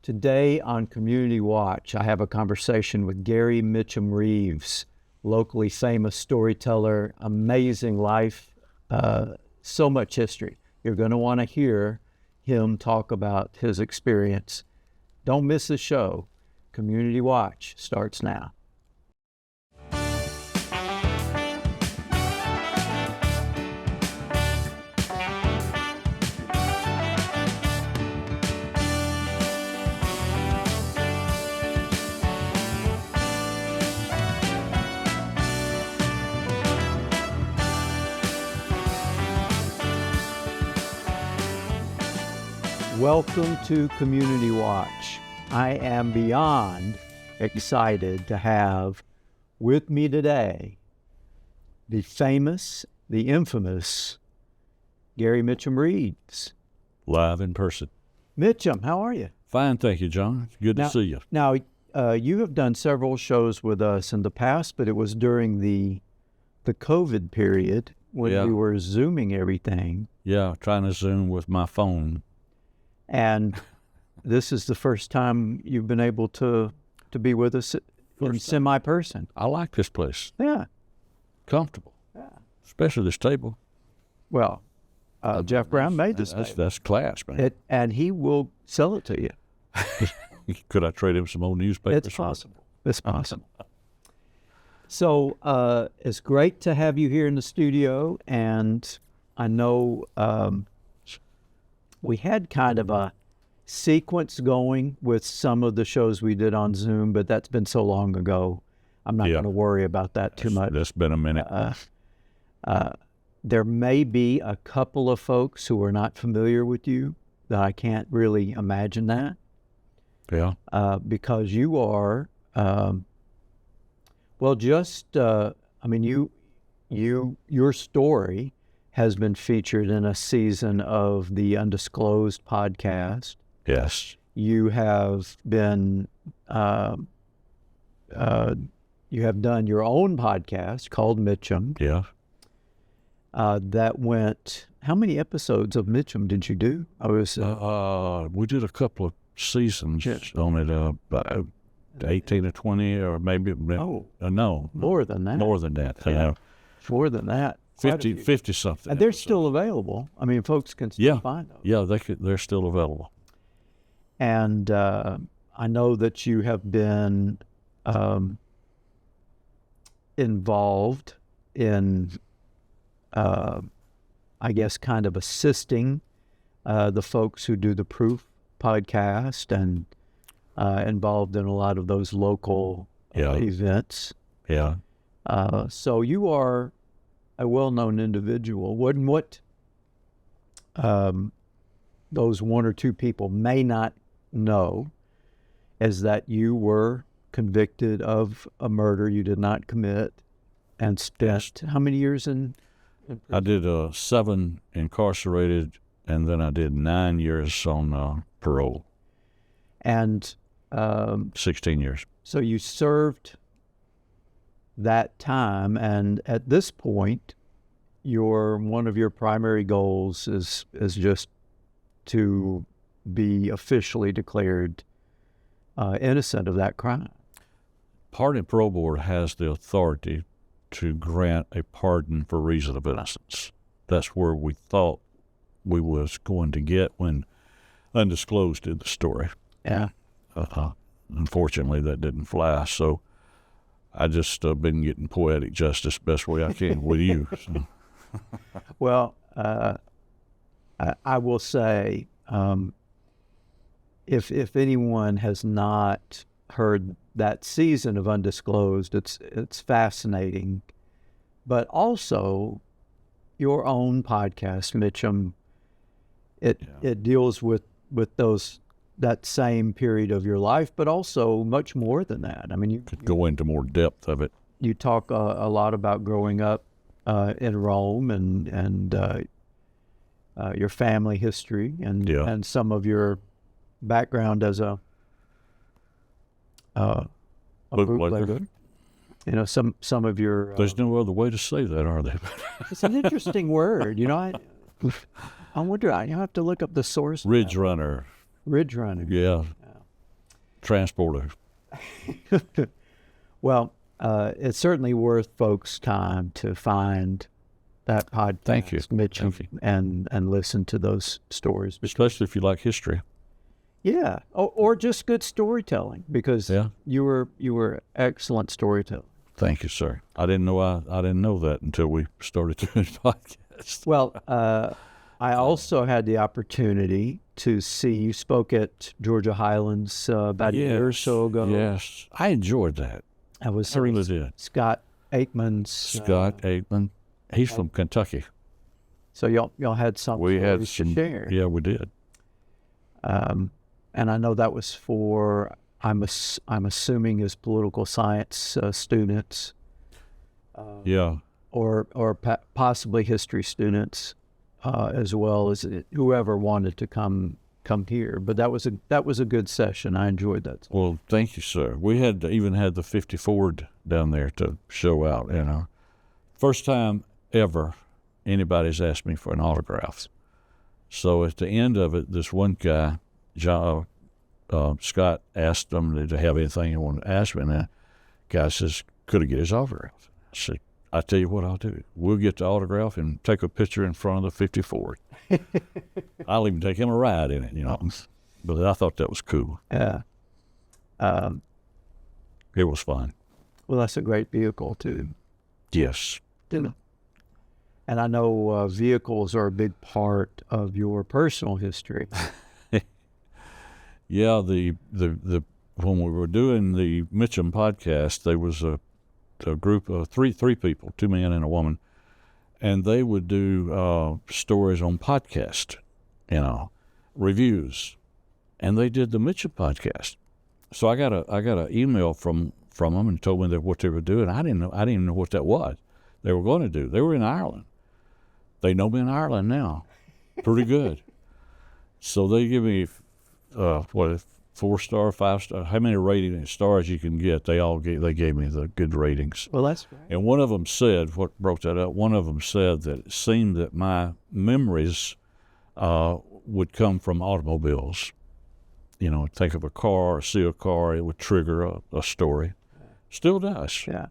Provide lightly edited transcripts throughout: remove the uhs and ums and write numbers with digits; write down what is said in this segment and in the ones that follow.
Today on Community Watch, I have a conversation with Gary Mitchum Reeves, locally famous storyteller, amazing life, so much history. You're going to want to hear him talk about his experience. Don't miss the show. Community Watch starts now. Welcome to Community Watch. I am beyond excited to have with me today the famous, the infamous Gary Mitchum Reeves. Live in person. Mitchum, how are you? Fine, thank you, John. Good to see you. Now, you have done several shows with us in the past, but it was during the COVID period when we were Zooming everything. Yeah, trying to Zoom with my phone. And this is the first time you've been able to be with us in semi-person. I like this place. Yeah. Comfortable. Yeah. Especially this table. Well, Jeff Brown made this table. That's class, man. And he will sell it to you. Could I trade him some old newspapers? It's possible. It's possible. So it's great to have you here in the studio, and I know we had kind of a sequence going with some of the shows we did on Zoom, but that's been so long ago. I'm not going to worry about that too much. That's been a minute. There may be a couple of folks who are not familiar with you that I can't really imagine that. Yeah. Because you are, your story has been featured in a season of the Undisclosed podcast. Yes. You have been, you have done your own podcast called Mitchum. Yeah. That went, how many episodes of Mitchum did you do? We did a couple of seasons on it, about 18 or 20, or maybe, no. More than that. More than that. More than that. 50 something. And they're still available. I mean, folks can still find them. Yeah, they're still available. And I know that you have been involved in, I guess, kind of assisting the folks who do the Proof podcast and involved in a lot of those local events. Yeah. So you are a well-known individual. What those one or two people may not know is that you were convicted of a murder you did not commit and spent how many years in prison? I did 7 incarcerated, and then I did 9 years on parole. And 16 years. So you served that time, and at this point, one of your primary goals is just to be officially declared innocent of that crime. Pardon and Parole Board has the authority to grant a pardon for reason of innocence. That's where we thought we was going to get when Undisclosed did the story. Yeah. Unfortunately, that didn't fly, so I just been getting poetic justice best way I can with you. So. Well, I will say, if anyone has not heard that season of Undisclosed, it's fascinating. But also, your own podcast, Mitchum, it deals with that same period of your life, but also much more than that. I mean, you could go into more depth of it. You talk a lot about growing up in Rome and your family history and some of your background as a bootlegger. You know, some of your... There's no other way to say that, are there? It's an interesting word. You know, I wonder, I have to look up the source. Ridge runner. Ridge runner. Yeah. transport a Well, it's certainly worth folks' time to find that podcast, Thank you. Mitchum, Thank you. and listen to those stories. especially if you like history. Yeah, or just good storytelling, because Yeah. you were excellent storyteller. Thank you, sir. I didn't know that until we started doing podcasts. Well, I also had the opportunity to see you spoke at Georgia Highlands about a year or so ago. Yes, I enjoyed that. I was I really did. Scott Aikman's. Scott Aikman, he's from Kentucky. So y'all had some We had stories to share. Yeah, we did. And I know that was for, I'm assuming, his political science students. Yeah. Or possibly history students, as well as whoever wanted to come here. But that was a good session. I enjoyed that. Well, thank you, sir. We even had the 50 Ford down there to show out. First time ever anybody's asked me for an autograph. So at the end of it, this one guy, Scott, asked him to have anything he wanted to ask me, and the guy says, "Could I get his autograph?" I said, "I tell you what I'll do. We'll get the autograph and take a picture in front of the 50 Ford. I'll even take him a ride in it, But I thought that was cool. Yeah. It was fun. Well, that's a great vehicle too. Yes. And I know vehicles are a big part of your personal history. Yeah, the when we were doing the Mitchum podcast, there was a group of three people, 2 men and a woman, and they would do stories on podcast, reviews, and they did the Mitchum podcast. So I got an email from them and told me that what they were doing. I didn't even know what that was. They were going to do. They were in Ireland. They know me in Ireland now, pretty good. So they give me 4-star, 5-star, how many rating stars you can get. They gave me the good ratings. Well, that's great. And one of them said, what brought that up, one of them said that it seemed that my memories would come from automobiles. Think of a car or see a car, it would trigger a story. Still does. Yeah.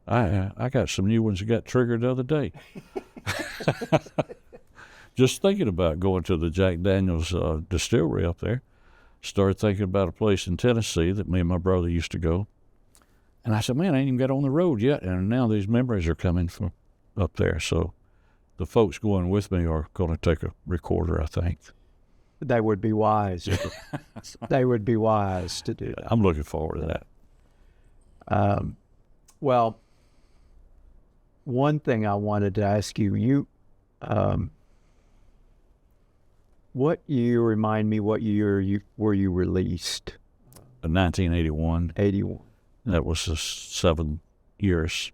I got some new ones that got triggered the other day. Just thinking about going to the Jack Daniels distillery up there. Started thinking about a place in Tennessee that me and my brother used to go. And I said, man, I ain't even got on the road yet. And now these memories are coming from up there. So the folks going with me are going to take a recorder, I think. They would be wise. They would be wise to do that. I'm looking forward to that. Well, one thing I wanted to ask you, what year, remind me, what year were you released? 1981. 81. That was the 7 years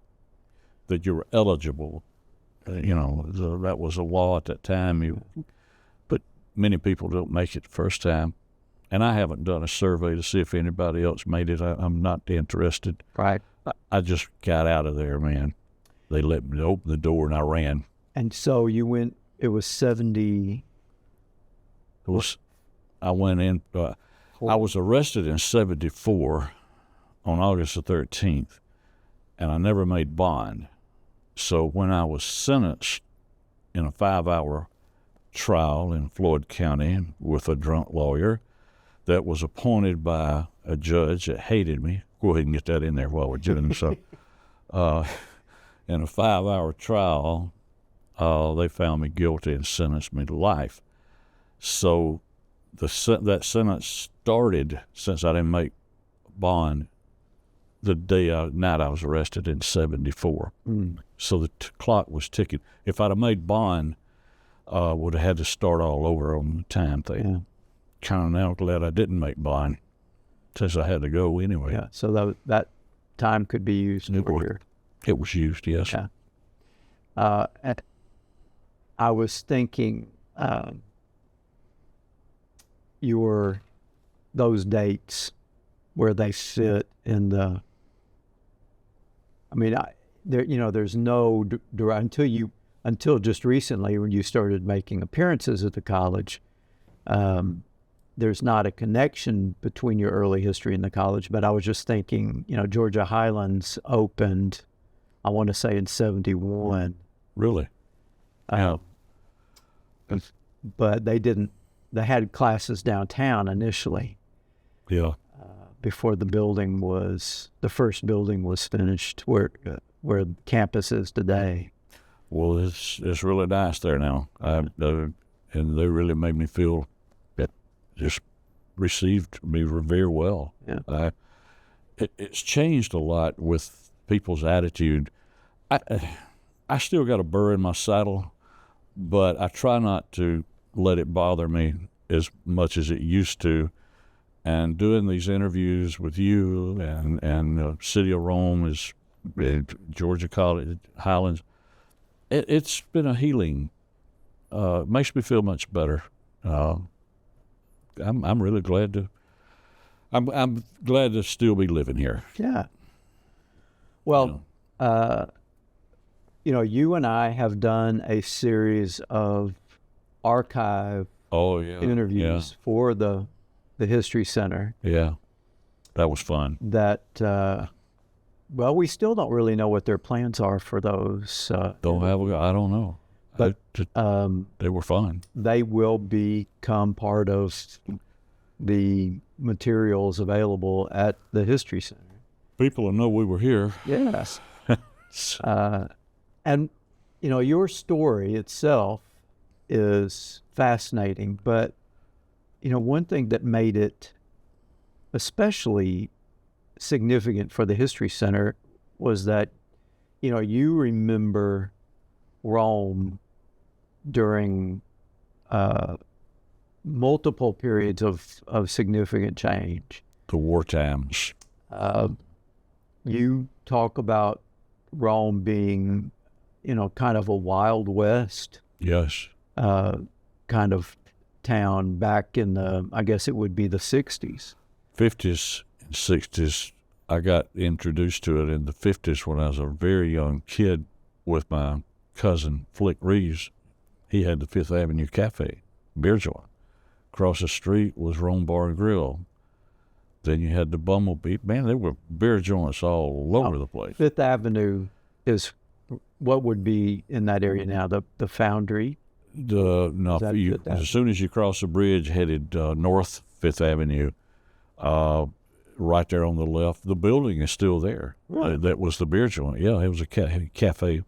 that you were eligible. That was a law at that time. But many people don't make it the first time. And I haven't done a survey to see if anybody else made it. I'm not interested. Right. I just got out of there, man. They let me open the door and I ran. And so you went, it was 70. I went in, I was arrested in 74 on August the 13th, and I never made bond. So when I was sentenced in a 5-hour trial in Floyd County with a drunk lawyer that was appointed by a judge that hated me, go ahead and get that in there while we're doing this. So, in a 5-hour trial, they found me guilty and sentenced me to life. So that sentence started, since I didn't make bond, the night I was arrested in 74. So the clock was ticking. If I'd have made bond, would have had to start all over on the time thing. Yeah. Kind of now glad I didn't make bond, since I had to go anyway. Yeah. So that time could be used. It was used, yes. Yeah. I was thinking, those dates where they sit in the, there's no, until just recently when you started making appearances at the college, there's not a connection between your early history and the college, but I was just thinking, Georgia Highlands opened, I want to say in 71. Really? Yeah. But they had classes downtown initially. Yeah. Before the first building was finished where the campus is today. Well, it's really nice there now. And they really made me feel that just received me very well. Yeah. It's changed a lot with people's attitude. I still got a burr in my saddle, but I try not to let it bother me as much as it used to. And doing these interviews with you and City of Rome is Georgia College Highlands. It's been a healing. Makes me feel much better. I'm really glad to. I'm glad to still be living here. Yeah. Well, you and I have done a series of archive interviews for the History Center. Yeah, that was fun. That, we still don't really know what their plans are for those. I don't know. But they were fun. They will become part of the materials available at the History Center. People will know we were here. Yes. And, your story itself is fascinating, but, one thing that made it especially significant for the History Center was that, you remember Rome during multiple periods of significant change. The war times. You talk about Rome being, kind of a Wild West. Yes. Kind of town back in I guess it would be the 60s. 50s and 60s. I got introduced to it in the 50s when I was a very young kid with my cousin, Mitchum Reeves. He had the Fifth Avenue Cafe, beer joint. Across the street was Rome Bar and Grill. Then you had the Bumblebee. Man, there were beer joints all over the place. Fifth Avenue is what would be in that area now, the Foundry? As soon as you cross the bridge, headed north Fifth Avenue, right there on the left, the building is still there. Really? That was the beer joint. Yeah, it was a cafe.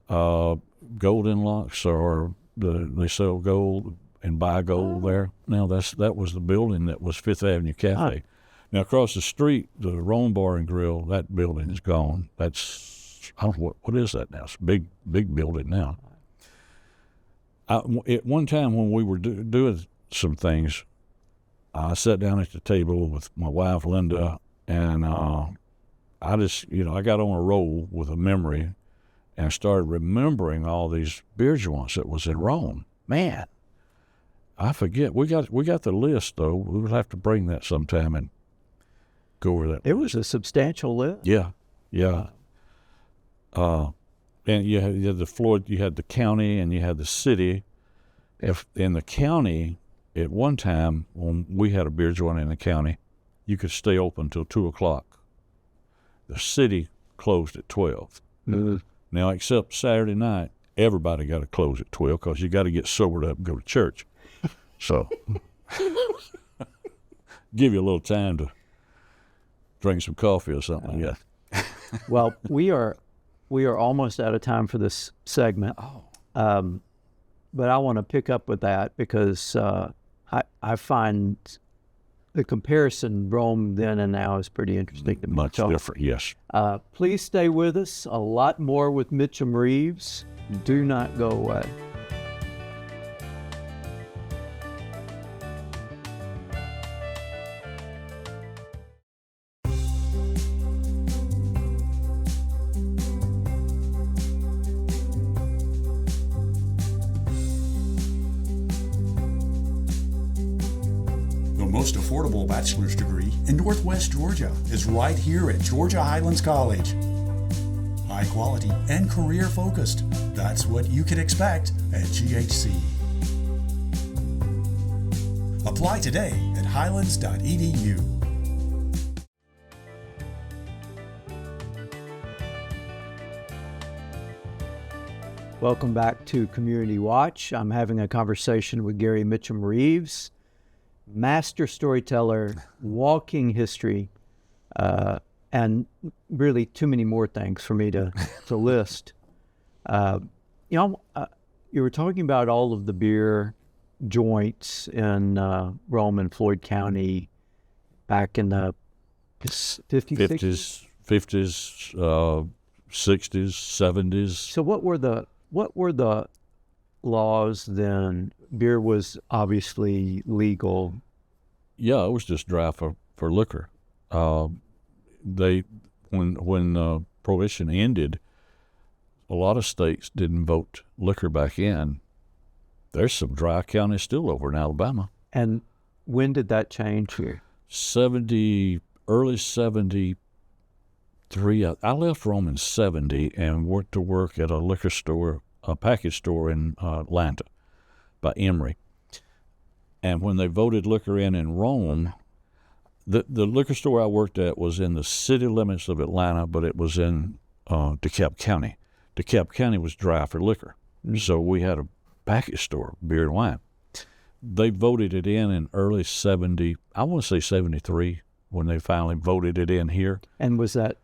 Golden Locks, or they sell gold and buy gold there. Now that was the building that was Fifth Avenue Cafe. Now across the street, the Rome Bar and Grill, that building is gone. That's, I don't know what is that now. It's a big building now. At one time when we were doing some things, I sat down at the table with my wife Linda, and I just I got on a roll with a memory, and started remembering all these beer joints that was in Rome. Man, I forget. We got the list though. We would have to bring that sometime and go over that. It was a substantial list. Yeah. And you had the Floyd, you had the county, and you had the city. If in the county, at one time when we had a beer joint in the county, you could stay open till 2:00. The city closed at 12. Mm-hmm. Now, except Saturday night, everybody got to close at 12 because you got to get sobered up and go to church. So, give you a little time to drink some coffee or something. Yeah. Well, we are almost out of time for this segment. But I want to pick up with that because I find the comparison Rome then and now is pretty interesting to me. Much different, yes. Please stay with us. A lot more with Mitchum Reeves. Do not go away. Most affordable bachelor's degree in Northwest Georgia is right here at Georgia Highlands College. High quality and career focused. That's what you can expect at GHC. Apply Apply today at highlands.edu. Welcome back to Community Watch. I'm having a conversation with Gary Mitchum Reeves, master storyteller, walking history, and really too many more things for me to list. You were talking about all of the beer joints in Rome and Floyd County back in the 50s, 50s, 60s, 70s. So what were the laws then? Beer was obviously legal. Yeah, it was just dry for liquor. When Prohibition ended, a lot of states didn't vote liquor back in. There's some dry counties still over in Alabama. And when did that change here? Early 73. I left Rome in 70 and went to work at a liquor store, a package store in Atlanta by Emory. And when they voted liquor in Rome, the liquor store I worked at was in the city limits of Atlanta, but it was in DeKalb County. DeKalb County was dry for liquor. Mm-hmm. So we had a package store, beer and wine. They voted it in early 70, I want to say 73, when they finally voted it in here. And was that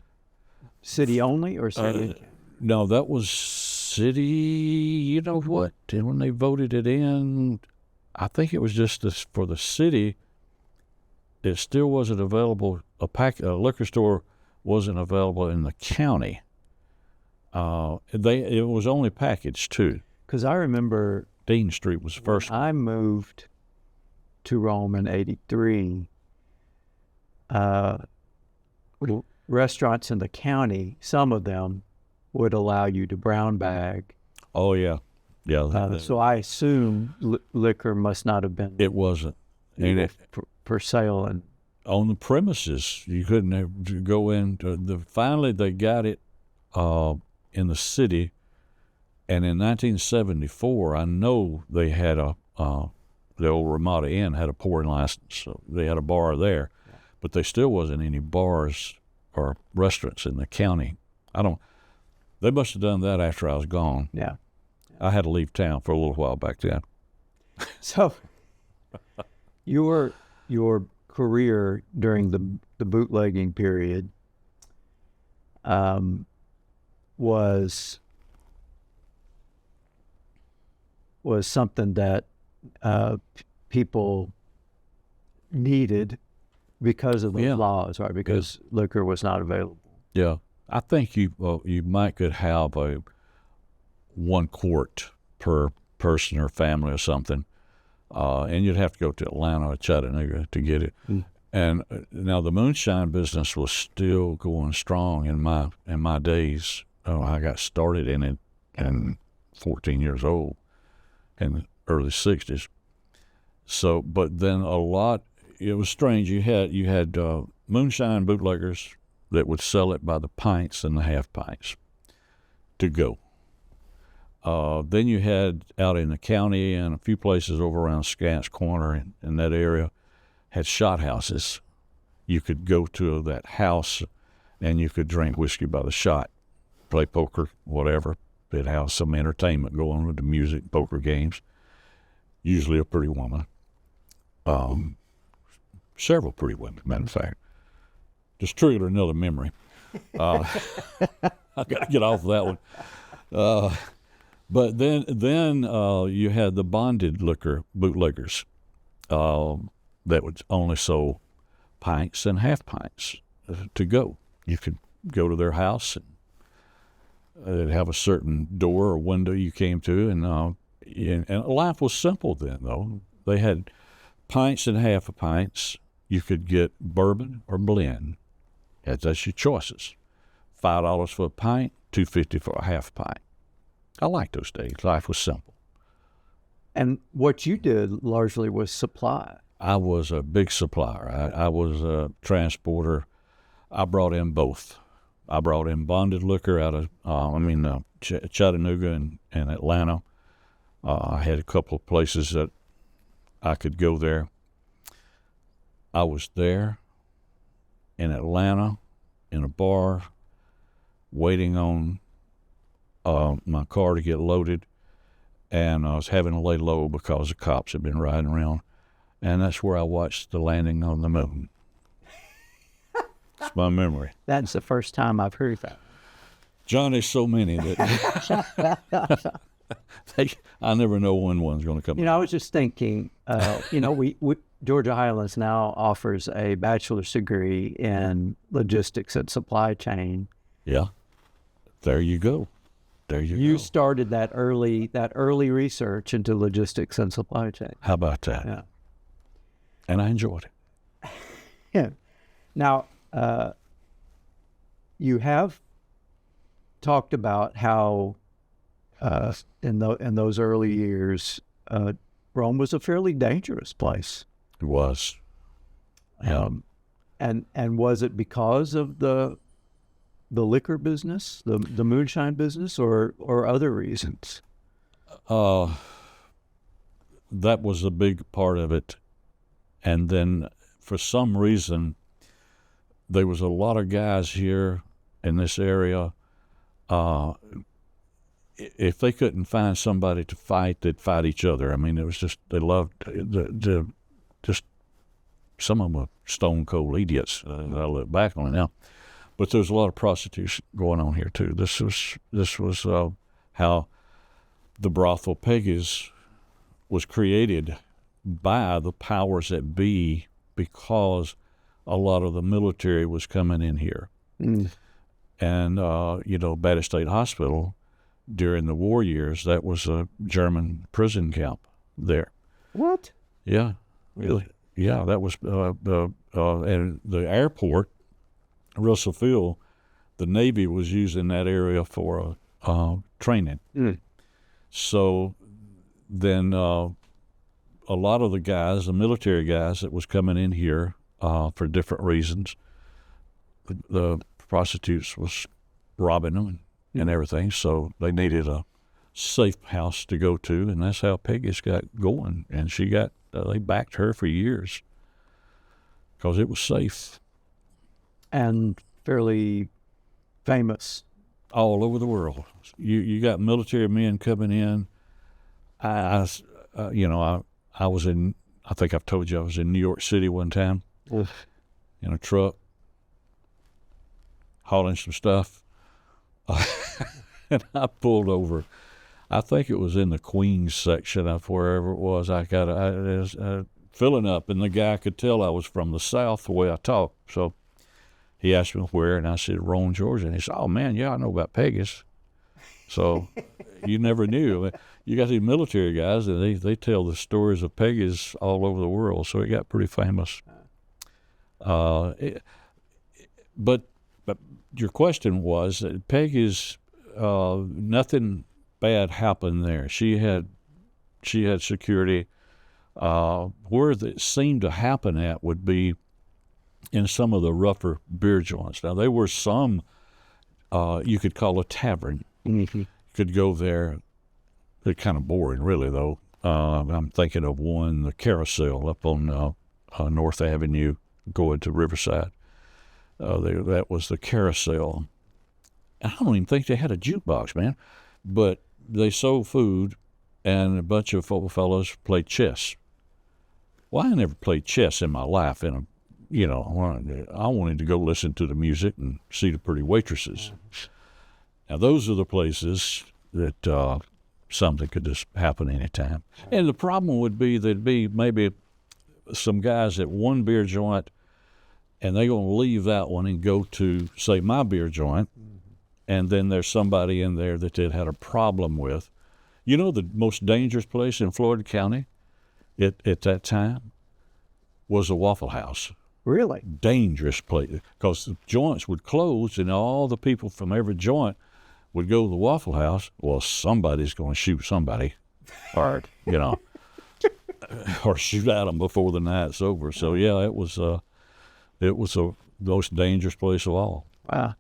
city only or city? No, that was city, you know what? And when they voted it in, I think it was just for the city. It still wasn't available. A liquor store wasn't available in the county. It was only packaged too. Because I remember Dean Street was first. I moved to Rome in '83. Restaurants in the county, some of them would allow you to brown bag. Oh yeah, yeah. So I assume liquor must not have been. It wasn't. And for sale and on the premises, you couldn't go in. Finally, they got it in the city, and in 1974, I know they had the old Ramada Inn had a pouring license, so they had a bar there, but there still wasn't any bars or restaurants in the county. They must have done that after I was gone. Yeah, I had to leave town for a little while back then. So. Your career during the bootlegging period was something that people needed because of those laws, right? Because liquor was not available. Yeah, I think you could have a 1 quart per person or family or something. And you'd have to go to Atlanta or Chattanooga to get it. Mm. And now the moonshine business was still going strong in my days. I got started in it at 14 years old in the early 60s. So, but then it was strange. You had moonshine bootleggers that would sell it by the pints and the half pints to go. Then you had out in the county and a few places over around Scants Corner in that area had shot houses. You could go to that house and you could drink whiskey by the shot, play poker, whatever. They'd have some entertainment going with the music, poker games, usually a pretty woman. Several pretty women, matter of fact. Just triggered another memory. I got to get off of that one. But then you had the bonded liquor bootleggers that would only sell pints and half pints to go. You could go to their house and they'd have a certain door or window you came to, and life was simple then. Though they had pints and half a pints. You could get bourbon or blend. That's your choices. $5 for a pint, $2.50 for a half pint. I liked those days. Life was simple. And what you did largely was supply. I was a big supplier. I was a transporter. I brought in both. I brought in bonded liquor out of, Chattanooga and Atlanta. I had a couple of places that I could go there. I was there in Atlanta in a bar waiting on my car to get loaded, and I was having to lay low because the cops had been riding around, and that's where I watched the landing on the moon. It's my memory. That's the first time I've heard that. John, there's so many that I never know when one's going to come. I was just thinking, we Georgia Highlands now offers a bachelor's degree in logistics and supply chain. Yeah, there you go. You started that early research into logistics and supply chain. How about that? Yeah. And I enjoyed it. Yeah. Now, you have talked about how in those early years, Rome was a fairly dangerous place. It was. Yeah. And was it because of the liquor business, the moonshine business, or other reasons? That was a big part of it. And then for some reason, there was a lot of guys here in this area. If they couldn't find somebody to fight, they'd fight each other. I mean, it was just, they loved just some of them were stone cold idiots. I look back on it now. But there was a lot of prostitution going on here too. This was how the brothel Peggy's was created by the powers that be, because a lot of the military was coming in here. And Battle State Hospital during the war years, that was a German prison camp there. What? Yeah, Really? Yeah, that was and the airport, Russell Field, the Navy was using that area for training. So then a lot of the guys, the military guys that was coming in here for different reasons, the prostitutes was robbing them and everything, so they needed a safe house to go to, and that's how Peggy's got going. And she got, they backed her for years because it was safe. And fairly famous. All over the world. You got military men coming in. I was in, I think I've told you, I was in New York City one time in a truck hauling some stuff. And I pulled over. I think it was in the Queens section of wherever it was. I was filling up, and the guy could tell I was from the South the way I talked. So he asked me where, and I said, Rome, Georgia. And he said, oh, man, yeah, I know about Peggy's. So you never knew. You got these military guys, and they tell the stories of Peggy's all over the world, so it got pretty famous. But your question was that Peggy's, nothing bad happened there. She had security. Where it seemed to happen at would be in some of the rougher beer joints. Now, there were some you could call a tavern. Mm-hmm. You could go there. They're kind of boring, really, though. I'm thinking of one, the Carousel, up on North Avenue, going to Riverside. That was the Carousel. I don't even think they had a jukebox, man. But they sold food, and a bunch of fellows played chess. Well, I never played chess in my life. I wanted to go listen to the music and see the pretty waitresses. Now, those are the places that something could just happen anytime. And the problem would be there'd be maybe some guys at one beer joint, and they're going to leave that one and go to, say, my beer joint, and then there's somebody in there that they'd had a problem with. You know, the most dangerous place in Florida County at that time was a Waffle House. Really? Dangerous place, because the joints would close, and all the people from every joint would go to the Waffle House. Well, somebody's going to shoot somebody, or or shoot at them before the night's over. So yeah, it was the most dangerous place of all. Wow.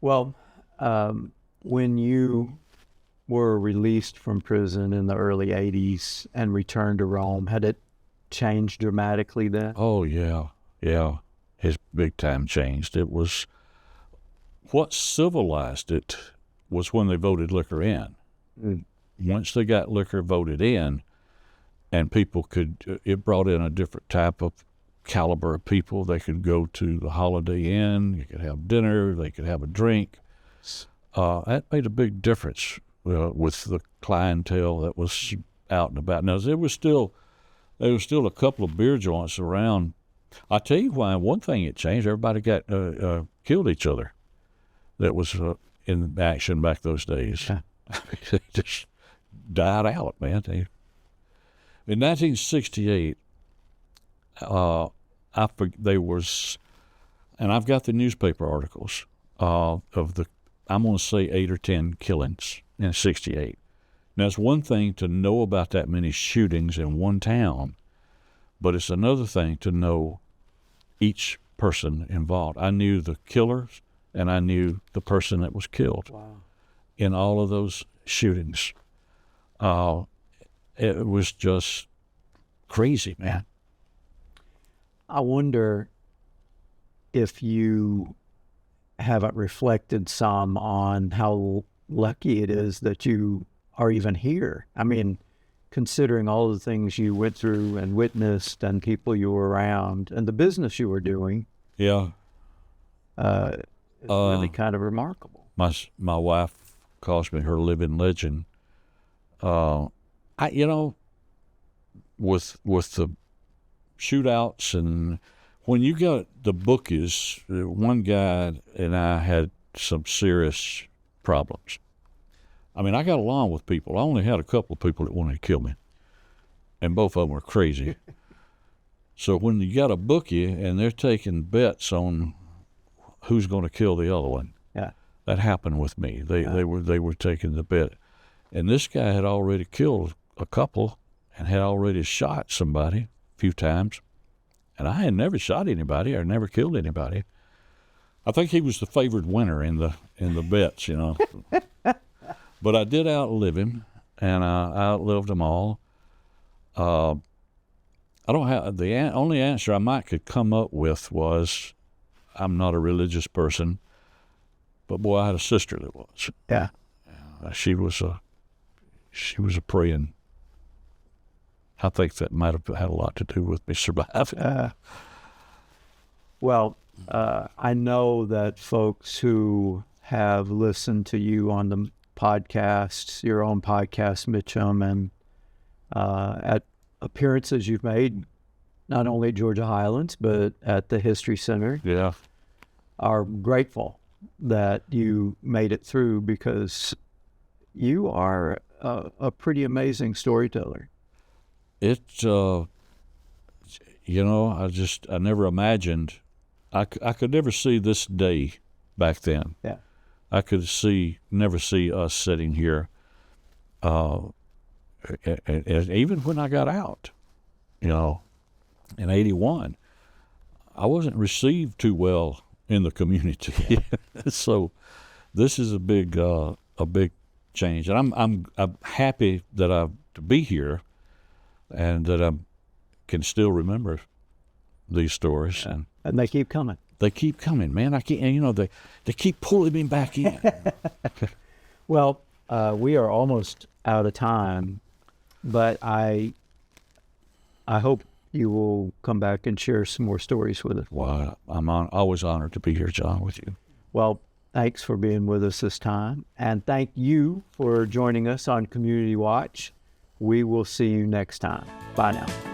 Well, when you were released from prison in the early 80s and returned to Rome, had it changed dramatically then? Oh, yeah. His big time changed. It was what civilized it was when they voted liquor in. Mm. Once they got liquor voted in, and people it brought in a different type of caliber of people. They could go to the Holiday Inn, you could have dinner, they could have a drink. That made a big difference with the clientele that was out and about. Now, there was still a couple of beer joints around. I tell you why. One thing it changed. Everybody got killed each other. That was in action back those days. Yeah. They just died out, man. In 1968, there was, and I've got the newspaper articles of the, I'm going to say 8 or 10 killings in 68. Now, it's one thing to know about that many shootings in one town, but it's another thing to know each person involved. I knew the killers, and I knew the person that was killed. Wow. In all of those shootings. It was just crazy, man. I wonder if you haven't reflected some on how lucky it is that you are even here. I mean, considering all the things you went through and witnessed and people you were around and the business you were doing. Yeah. It's really kind of remarkable. My wife calls me her living legend. With the shootouts, and when you got the bookies, one guy and I had some serious problems. I mean, I got along with people. I only had a couple of people that wanted to kill me, and both of them were crazy. So when you got a bookie and they're taking bets on who's going to kill the other one, yeah, that happened with me. They were taking the bet, and this guy had already killed a couple and had already shot somebody a few times, and I had never shot anybody or never killed anybody. I think he was the favored winner in the bets, you know. But I did outlive him, and I outlived them all. I don't have the only answer I could come up with was, I'm not a religious person, but boy, I had a sister that was. Yeah. She was a praying. I think that might have had a lot to do with me surviving. Well, I know that folks who have listened to you on the podcasts, your own podcast, Mitchum, and at appearances you've made, not only at Georgia Highlands, but at the History Center, Yeah. are grateful that you made it through, because you are a pretty amazing storyteller. I never imagined, I could never see this day back then. Yeah. I could never see us sitting here, and even when I got out, in 81, I wasn't received too well in the community. So this is a big change, and I'm happy that to be here, and that I can still remember these stories, and they keep coming. They keep coming, man. I can't, and they keep pulling me back in. Well, we are almost out of time, but I hope you will come back and share some more stories with us. Well, I'm always honored to be here, John, with you. Well, thanks for being with us this time, and thank you for joining us on Community Watch. We will see you next time. Bye now.